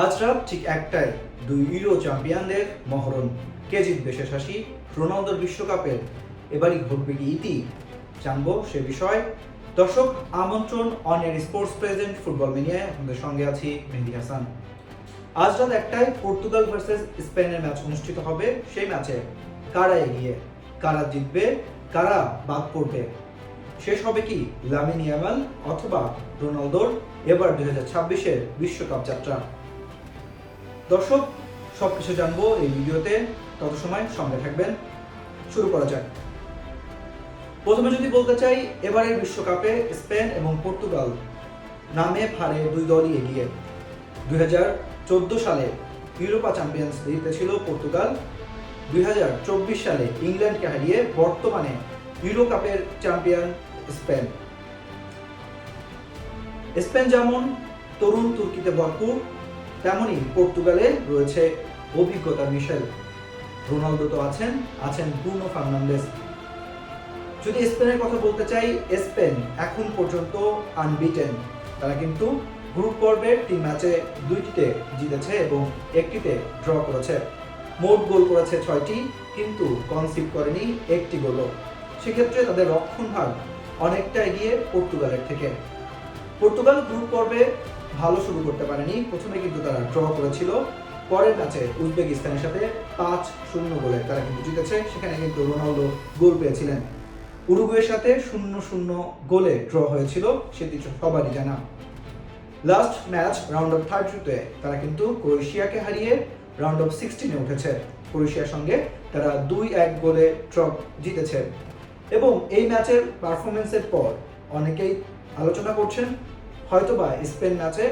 আজ রাত ঠিক একটায় দুই ইউরো চ্যাম্পিয়নদের মহরণ। কে জিতবে শেষ হাসি? রোনালদোর বিশ্বকাপের এবারই ঘটবে কি ইতি? জানবো সে বিষয়। দর্শক, আমন্ত্রণ on air sports present football মিনিয়ায়। আপনাদের সঙ্গে আছি মেহেদী হাসান। আজ রাত একটায় পর্তুগাল ভার্সেস স্পেনের ম্যাচ অনুষ্ঠিত হবে। সেই ম্যাচে কারা এগিয়ে, কারা জিতবে, কারা বাদ পড়বে? শেষ হবে কি লামিন ইয়ামাল অথবা রোনালদোর এবার 2026-এর বিশ্বকাপ যাত্রা? দর্শক, সবকিছু জানবো এই ভিডিওতে, তত সময় সঙ্গে থাকবেন। শুরু করা যাক। প্রথমে যদি বলতে চাই, এবারের বিশ্বকাপে স্পেন এবং পর্তুগাল নামে ভারে দুই দলই এগিয়ে। 2014 সালে ইউরোপা চ্যাম্পিয়ন্স লিগে ছিল পর্তুগাল। 2024 সালে ইংল্যান্ডকে হারিয়ে বর্তমানে ইউরো কাপের চ্যাম্পিয়ন স্পেন। স্পেন যেমন তরুণ তুর্কিতে ভরপুর, তেমনই পর্তুগালে রয়েছে অভিজ্ঞতার মিশেল। রোনালদো তো আছেন ব্রুনো ফার্নান্দেজ। যদি স্পেনের কথা বলতে চাই, স্পেন এখন পর্যন্ত আনবিটেন। তারা কিন্তু গ্রুপ পর্বের 3 ম্যাচে 2টিতে জিতেছে এবং 1টিতে ড্র করেছে। মোট গোল করেছে 6টি, কিন্তু কনসিভ করেনি 1টি গোলও। সেক্ষেত্রে তাদের রক্ষণভাগ অনেকটা এগিয়ে পর্তুগালের থেকে। পর্তুগাল গ্রুপ পর্বে ভালো শুরু করতে পারেনি। প্রথমে কিন্তু তারা ড্র করেছিল, পরের ম্যাচে উজবেকিস্তানের সাথে 5-0 গোলে তারা কিন্তু জিতেছে। সেখানে কিন্তু রোনালদো গোল পেয়েছিলেন। উরুগুয়ের সাথে 0-0 গোলে ড্র হয়েছিল, সেটি সবারই জানা। লাস্ট ম্যাচ রাউন্ড অফ 32-তে তারা কিন্তু ক্রোয়েশিয়াকে হারিয়ে রাউন্ড অফ 16-এ উঠেছে। ক্রোয়েশিয়ার সঙ্গে তারা 2-1 গোলে ড্র জিতেছে। এবং এই ম্যাচের পারফরমেন্সের পর অনেকেই আলোচনা করছেন হয়তোবা স্পেন ম্যাচে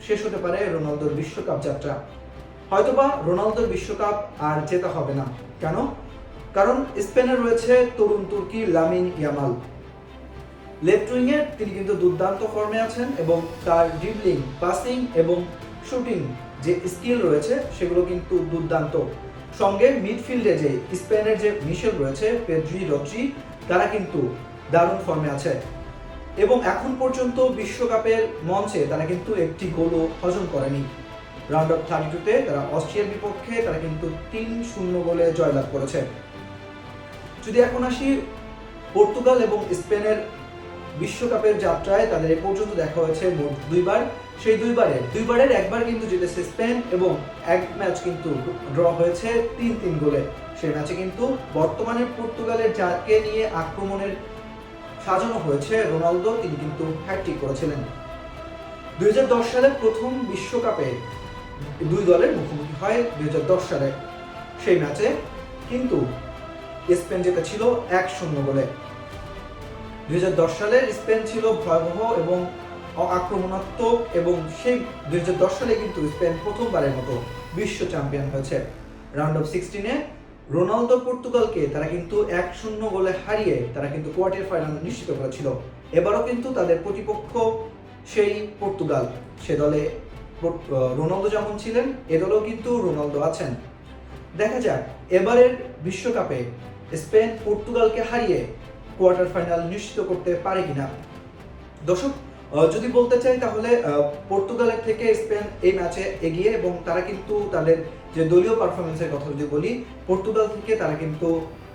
শেষ হতে পারে রোনালদোর বিশ্বকাপ যাত্রা। হয়তোবা রোনালদোর বিশ্বকাপ আর জেতা হবে না। কেন? কারণ স্পেনে রয়েছে তরুণ তুর্কি লামিন ইয়ামাল। লেফট উইংয়ে তিনি কিন্তু দুর্দান্ত ফর্মে আছেন এবং তার ড্রিবলিং, পাসিং এবং শুটিং যে স্কিল রয়েছে সেগুলো কিন্তু দুর্দান্ত। সঙ্গে মিডফিল্ডে যে স্পেনের যে মিশেল রয়েছে, পেদ্রি, রদ্রি, তারা কিন্তু দারুণ ফর্মে আছে। এবং এখন পর্যন্ত বিশ্বকাপের মঞ্চে তারা কিন্তু একটি গোলও হজম করেনি। রাউন্ড অফ 32-তে তারা অস্ট্রিয়ার বিপক্ষে তারা কিন্তু 3-0 গোলে জয়লাভ করেছে। যদি এখন আসি পর্তুগাল এবং স্পেনের বিশ্বকাপের যাত্রায়, তাদের এ পর্যন্ত দেখা হয়েছে মোট 2বার। সেই দুইবারের একবার কিন্তু জিতেছে স্পেন এবং এক ম্যাচ কিন্তু ড্র হয়েছে 3-3 গোলে। সেই ম্যাচে কিন্তু বর্তমানে পর্তুগালের যাকে নিয়ে আক্রমণের সাজানো হয়েছে রোনালদো, তিনি কিন্তু হ্যাটট্রিক করেছিলেন। 2010 সালে প্রথম বিশ্বকাপে দুই দলের মুখোমুখি হয় 2010 সালে। সেই ম্যাচে কিন্তু স্পেন জিতেছিল 1-0 গোলে। 2010 সালের স্পেন ছিল ভয়াবহ এবং আক্রমণাত্মক এবং সেই 2010 সালে কিন্তু স্পেন প্রথমবারের মতো বিশ্ব চ্যাম্পিয়ন হয়েছে। রাউন্ড অফ 16-এ রোনালদো পর্তুগালকে তারা কিন্তু 1-0 গোলে হারিয়ে তারা কিন্তু কোয়ার্টার ফাইনাল নিশ্চিত করেছিল। এবারও কিন্তু তাদের প্রতিপক্ষ সেই পর্তুগাল। সে দলে রোনালদো যেমন ছিলেন, এ দলেও কিন্তু রোনালদো আছেন। দেখা যাক এবারের বিশ্বকাপে স্পেন পর্তুগালকে হারিয়ে কোয়ার্টার ফাইনাল নিশ্চিত করতে পারে কিনা। দর্শক, যদি বলতে চাই তাহলে পর্তুগালের থেকে স্পেন এই ম্যাচে এগিয়ে এবং তারা কিন্তু তাদের যে দলীয় পারফরমেন্সের কথা যদি বলি, পর্তুগাল থেকে তারা কিন্তু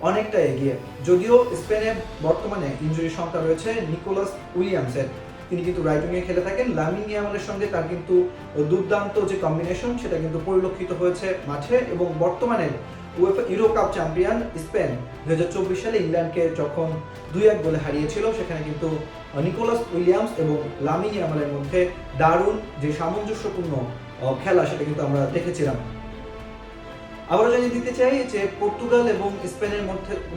অনেকটা এগিয়ে। যদিও স্পেনে বর্তমানে ইনজুরি সংখ্যা রয়েছে নিকোলাস উইলিয়ামসের, তিনি কিন্তু রাইট উইংয়ে খেলে থাকেন। লামিন ইয়ামালের সঙ্গে তার কিন্তু দুর্দান্ত যে কম্বিনেশন সেটা কিন্তু পরিলক্ষিত হয়েছে মাঠে। এবং বর্তমানে UEFA euro cup champion Spain 2024 সালে ইংল্যান্ডকে যখন 2-1 গোলে হারিয়েছিল, সেখানে কিন্তু নিকোলাস উইলিয়ামস এবং লামিন ইয়ামালের মধ্যে দারুণ যে সামঞ্জস্যপূর্ণ খেলা সেটা কিন্তু আমরা দেখেছিলাম। আবারও জানিয়ে দিতে চাই যে পর্তুগাল এবং স্পেনের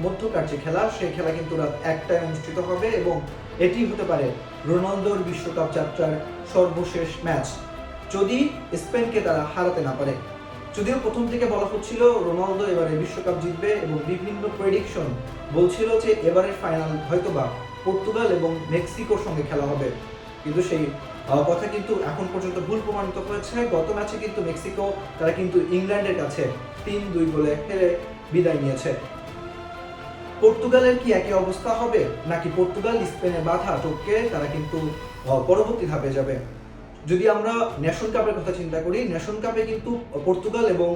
মধ্যকার যে খেলা, সেই খেলা কিন্তু রাত 1টায় অনুষ্ঠিত হবে এবং এটি হতে পারে রোনালদোর বিশ্বকাপ যাত্রার সর্বশেষ ম্যাচ, যদি স্পেনকে তারা হারাতে না পারে। যদিও প্রথম থেকে বলা হচ্ছিল রোনালদো এবারে বিশ্বকাপ জিতবে এবং বিভিন্ন প্রেডিকশন বলছিল যে এবারের ফাইনাল হয়তোবা পর্তুগাল এবং মেক্সিকোর সঙ্গে খেলা হবে, কিন্তু সেই কথা কিন্তু এখন পর্যন্ত ভুল প্রমাণিত হয়েছে। গত ম্যাচে কিন্তু মেক্সিকো তারা কিন্তু ইংল্যান্ডের কাছে 3-2 গোলে হেরে বিদায় নিয়েছে। পর্তুগালের কি একই অবস্থা হবে, নাকি পর্তুগাল স্পেনে বাধা টপকে তারা কিন্তু পরবর্তী ধাপে যাবে? যদি আমরা নেশন কাপের কথা চিন্তা করি, নেশন কাপে কিন্তু পর্তুগাল এবং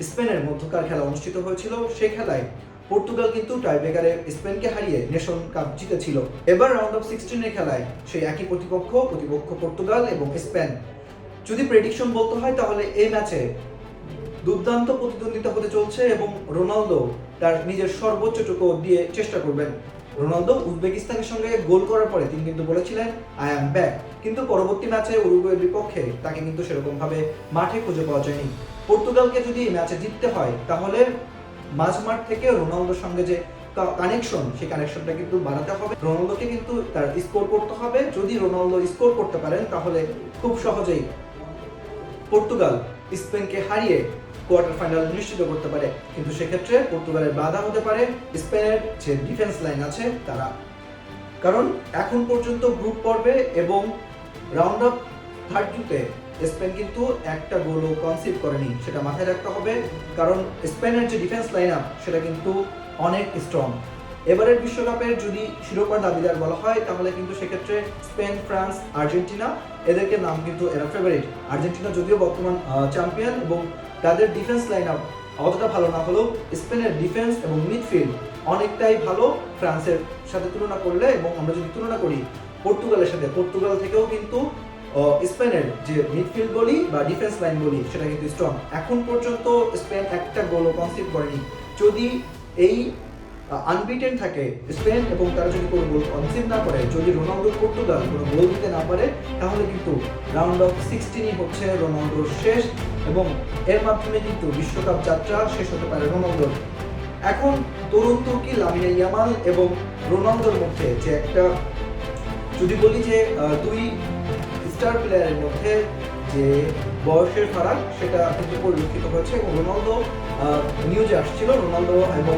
স্পেনের মধ্যকার খেলা অনুষ্ঠিত হয়েছিল। সেই খেলায় পর্তুগাল কিন্তু টাইব্রেকারে স্পেনকে হারিয়ে নেশন কাপ জিতেছিল। এবার রাউন্ড অফ 16 খেলায় সেই একই প্রতিপক্ষ পর্তুগাল এবং স্পেন। যদি প্রেডিকশন বলতে হয় তাহলে এই ম্যাচে দুর্দান্ত প্রতিদ্বন্দ্বিতা হতে চলছে এবং রোনালদো তার নিজের সর্বোচ্চটুকু দিয়ে চেষ্টা করবেন। রোনালদো উজবেকিস্তানের সঙ্গে গোল করার পরে তিনি কিন্তু বলেছিলেন আই অ্যাম ব্যাক, কিন্তু পরবর্তী ম্যাচে উরুগুয়ের বিপক্ষে তাকে কিন্তু সেরকম ভাবে মাঠে খুঁজে পাওয়া যায়নি। পর্তুগালকে যদি এই ম্যাচে জিততে হয় তাহলে মাঝমাঠ থেকে রোনালদোর সঙ্গে যে কানেকশন, সেই কানেকশনটা কিন্তু বাড়াতে হবে। রোনালদোকে কিন্তু তার স্কোর করতে হবে। যদি রোনালদো স্কোর করতে পারেন তাহলে খুব সহজেই পর্তুগাল স্পেনকে হারিয়ে কোয়ার্টার ফাইনাল নিশ্চিত করতে পারে। কিন্তু সেক্ষেত্রে পর্তুগালের বাধা হতে পারে স্পেনের যে ডিফেন্স লাইন আছে তারা, কারণ এখন পর্যন্ত গ্রুপ পর্বে এবং রাউন্ড অফ 32-তে স্পেন কিন্তু একটা গোলও কনসিভ করেনি, সেটা মাথায় রাখতে হবে। কারণ স্পেনের যে ডিফেন্স লাইন আপ সেটা কিন্তু অনেক স্ট্রং। এবারের বিশ্বকাপের যদি শিরোপার দাবিদার বলা হয় তাহলে কিন্তু সেক্ষেত্রে স্পেন, ফ্রান্স, আর্জেন্টিনা, এদেরকে নাম কিন্তু এরা ফেভারিট। আর্জেন্টিনা যদিও বর্তমান চ্যাম্পিয়ন এবং তাদের ডিফেন্স লাইন আপ অতটা ভালো না হলেও স্পেনের ডিফেন্স এবং মিডফিল্ড অনেকটাই ভালো ফ্রান্সের সাথে তুলনা করলে। এবং আমরা যদি তুলনা করি পর্তুগালের সাথে, পর্তুগাল থেকেও কিন্তু স্পেনের যে মিডফিল্ড বলি বা ডিফেন্স লাইন বলি সেটা কিন্তু স্ট্রং। এখন পর্যন্ত স্পেন একটা গোলও কনসিভ করেনি। যদি এই আনবিটেন থাকে স্পেন এবং তারা যদি কোনো গোল কনসিভ না করে, যদি রোনালদো পর্তুগাল কোনো গোল দিতে না পারে, তাহলে কিন্তু রাউন্ড অফ 16 হচ্ছে রোনালদোর শেষ এবং এর মাধ্যমে কিন্তু বিশ্বকাপ যাত্রা শেষ হতে পারে রোনালদোর। এখন তরুণ তুর্কি লামিনে ইয়ামাল এবং রোনালদোর মধ্যে যে একটা, যদি বলি যে দুই স্টার প্লেয়ারের মধ্যে যে বয়সের ফারাক, সেটা কিন্তু পরিলক্ষিত হয়েছে। এবং রোনালদো নিউজে আসছিল রোনালদো এবং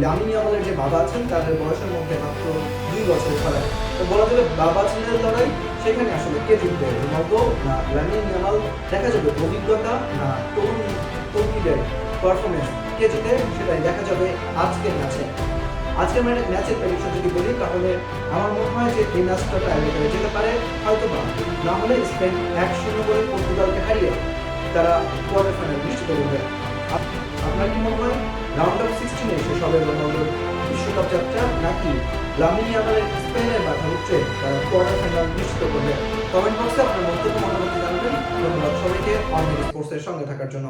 লামিনে ইয়ামালের যে বাবা আছেন তাদের বয়সের মধ্যে মাত্র 2 বছরের ফারাক। তো বলা যাবে বাবা ছেলের লড়াই, সেখানে আসলে কে জিতবে, রোনালদো না লামিনে ইয়ামাল? দেখা যাবে অভিজ্ঞতা না তরুণ তুর্কিদের পারফরমেন্স, কে জিতে সেটাই দেখা যাবে আজকের ম্যাচে। আজকের ম্যাচের প্রেডিকশন যদি বলি তাহলে আমার মনে হয় যে এই ম্যাচটা টাইব্রেকারে যেতে পারে, হয়তো বা না হলে স্পেন 1-0 করে পর্তুগালকে হারিয়ে তারা কোয়ার্টার ফাইনাল নিশ্চিত করবে। আপনার কি মনে হয় রাউন্ড অফ 16-এ শেষ হবে রোনালদোর বিশ্বকাপ যাত্রা, নাকি লামিনে ইয়ামালের স্পেনের বাধা উঠছে তারা কোয়ার্টার ফাইনাল নিশ্চিত করবে? কমেন্ট বক্সে আপনার মন্তব্য মতামত জানাবেন। ধন্যবাদ সবাইকে অনলাইন স্পোর্টসের সঙ্গে থাকার জন্য।